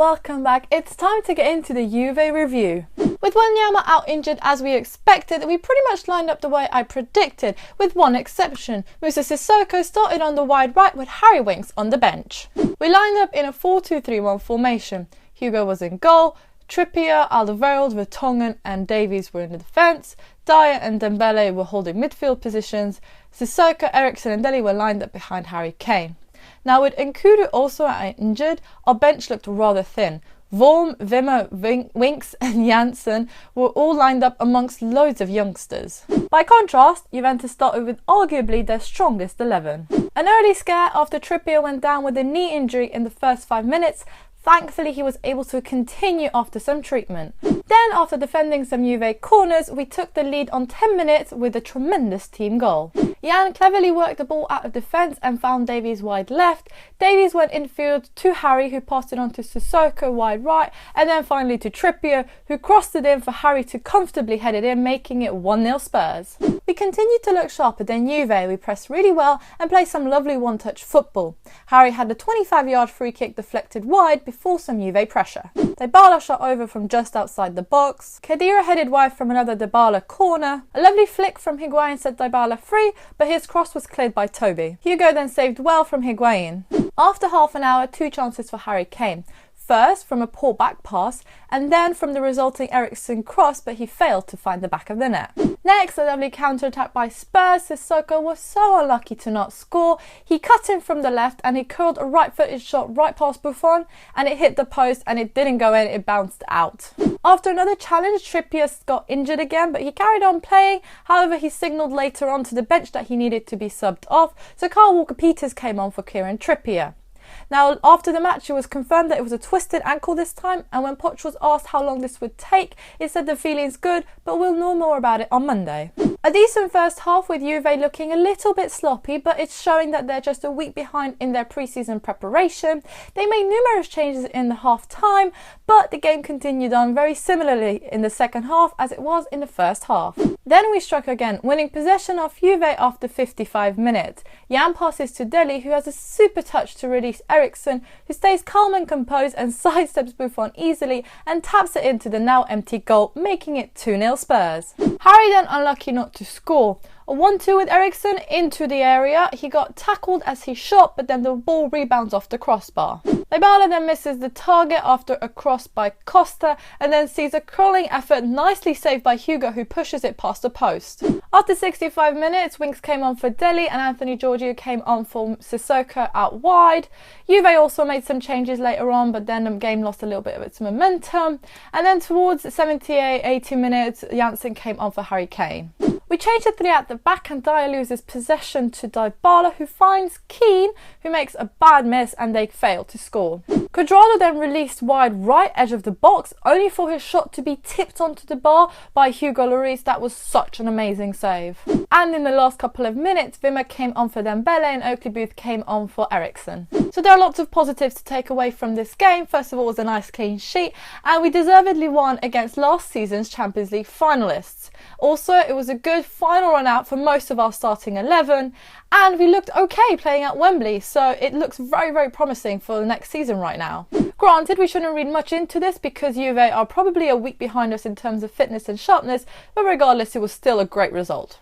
welcome back. It's time to get into the Juve review. With Wanyama out injured as we expected, we pretty much lined up the way I predicted, with one exception. Moussa Sissoko started on the wide right with Harry Winks on the bench. We lined up in a 4-2-3-1 formation. Hugo was in goal, Trippier, Alderweireld, Vertonghen and Davies were in the defence, Dyer and Dembele were holding midfield positions, Sissoko, Eriksen and Dele were lined up behind Harry Kane. Now with Nkudu also injured, our bench looked rather thin. Vorm, Wimmer, Winks and Janssen were all lined up amongst loads of youngsters. By contrast, Juventus started with arguably their strongest 11. An early scare after Trippier went down with a knee injury in the first 5 minutes. Thankfully, he was able to continue after some treatment. Then, after defending some Juve corners, we took the lead on 10 minutes with a tremendous team goal. Jan cleverly worked the ball out of defence and found Davies wide left. Davies went infield to Harry, who passed it on to Sissoko wide right, and then finally to Trippier, who crossed it in for Harry to comfortably head it in, making it 1-0 Spurs. We continued to look sharper than Juve. We pressed really well and played some lovely one-touch football. Harry had a 25-yard free kick deflected wide before some Juve pressure. Dybala shot over from just outside the box. Khedira headed wide from another Dybala corner. A lovely flick from Higuain set Dybala free, but his cross was cleared by Toby. Hugo then saved well from Higuain. After half an hour, 2 chances for Harry Kane. First from a poor back pass and then from the resulting Eriksen cross, but he failed to find the back of the net. Next, a lovely counter-attack by Spurs. Sissoko was so unlucky to not score. He cut in from the left and he curled a right-footed shot right past Buffon and it hit the post and it didn't go in, it bounced out. After another challenge, Trippier got injured again, but he carried on playing. However, he signalled later on to the bench that he needed to be subbed off, so Kyle Walker-Peters came on for Kieran Trippier. Now, after the match, it was confirmed that it was a twisted ankle this time, and when Poch was asked how long this would take, he said the feeling's good, but we'll know more about it on Monday. A decent first half with Juve looking a little bit sloppy, but it's showing that they're just a week behind in their pre-season preparation. They made numerous changes in the half-time, but the game continued on very similarly in the second half as it was in the first half. Then we struck again, winning possession of Juve after 55 minutes. Jan passes to Dele, who has a super touch to release Eriksen, who stays calm and composed and sidesteps Buffon easily and taps it into the now empty goal, making it 2-0 Spurs. Harry then unlucky not to score. A 1-2 with Eriksen into the area. He got tackled as he shot, but then the ball rebounds off the crossbar. Dybala then misses the target after a cross by Costa and then sees a curling effort nicely saved by Hugo, who pushes it past the post. After 65 minutes, Winks came on for Dele and Anthony Giorgio came on for Sissoko out wide. Juve also made some changes later on, but then the game lost a little bit of its momentum. And then towards 78-80 minutes, Janssen came on for Harry Kane. We changed the 3 at the back and Dyer loses possession to Dybala, who finds Keane, who makes a bad miss and they fail to score. Cuadrado then released wide right edge of the box, only for his shot to be tipped onto the bar by Hugo Lloris. That was such an amazing save. And in the last couple of minutes, Wimmer came on for Dembele and Oakley Booth came on for Eriksen. So there are lots of positives to take away from this game. First of all, it was a nice clean sheet and we deservedly won against last season's Champions League finalists. Also, it was a good final run out for most of our starting 11 and we looked okay playing at Wembley, so it looks very, very promising for the next season right now. Granted, we shouldn't read much into this because Juve are probably a week behind us in terms of fitness and sharpness, but regardless, it was still a great result.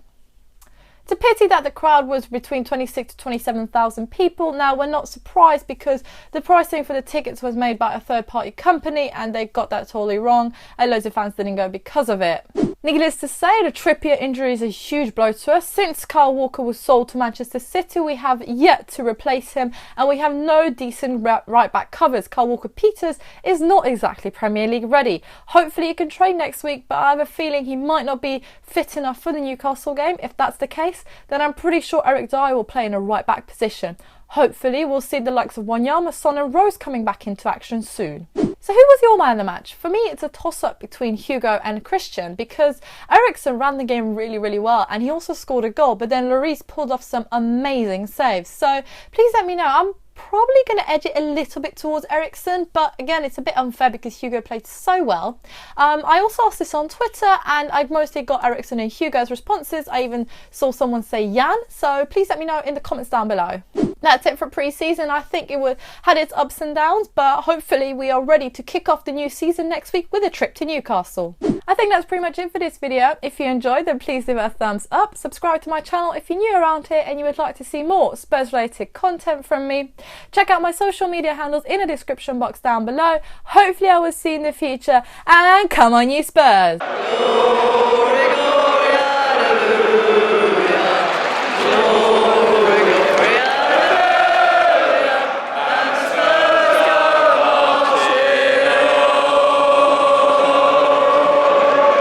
It's a pity that the crowd was between 26 to 27,000 people. Now, we're not surprised because the pricing for the tickets was made by a third-party company and they got that totally wrong and loads of fans didn't go because of it. Needless to say, the Trippier injury is a huge blow to us. Since Kyle Walker was sold to Manchester City, we have yet to replace him and we have no decent right-back covers. Kyle Walker-Peters is not exactly Premier League ready. Hopefully he can train next week, but I have a feeling he might not be fit enough for the Newcastle game. If that's the case, then I'm pretty sure Eric Dyer will play in a right-back position. Hopefully we'll see the likes of Wanyama, Son and Rose coming back into action soon. So who was your man of the match? For me, it's a toss-up between Hugo and Christian because Eriksen ran the game really, really well and he also scored a goal, but then Lloris pulled off some amazing saves. So please let me know. I'm probably going to edge it a little bit towards Eriksen, but again, it's a bit unfair because Hugo played so well. I also asked this on Twitter and I've mostly got Eriksen and Hugo's responses. I even saw someone say Jan, so please let me know in the comments down below. That's it for pre-season. I think it had its ups and downs, but hopefully we are ready to kick off the new season next week with a trip to Newcastle. I think that's pretty much it for this video. If you enjoyed, then please give it a thumbs up. Subscribe to my channel if you're new around here and you would like to see more Spurs related content from me. Check out my social media handles in the description box down below. Hopefully I will see you in the future, and come on you Spurs!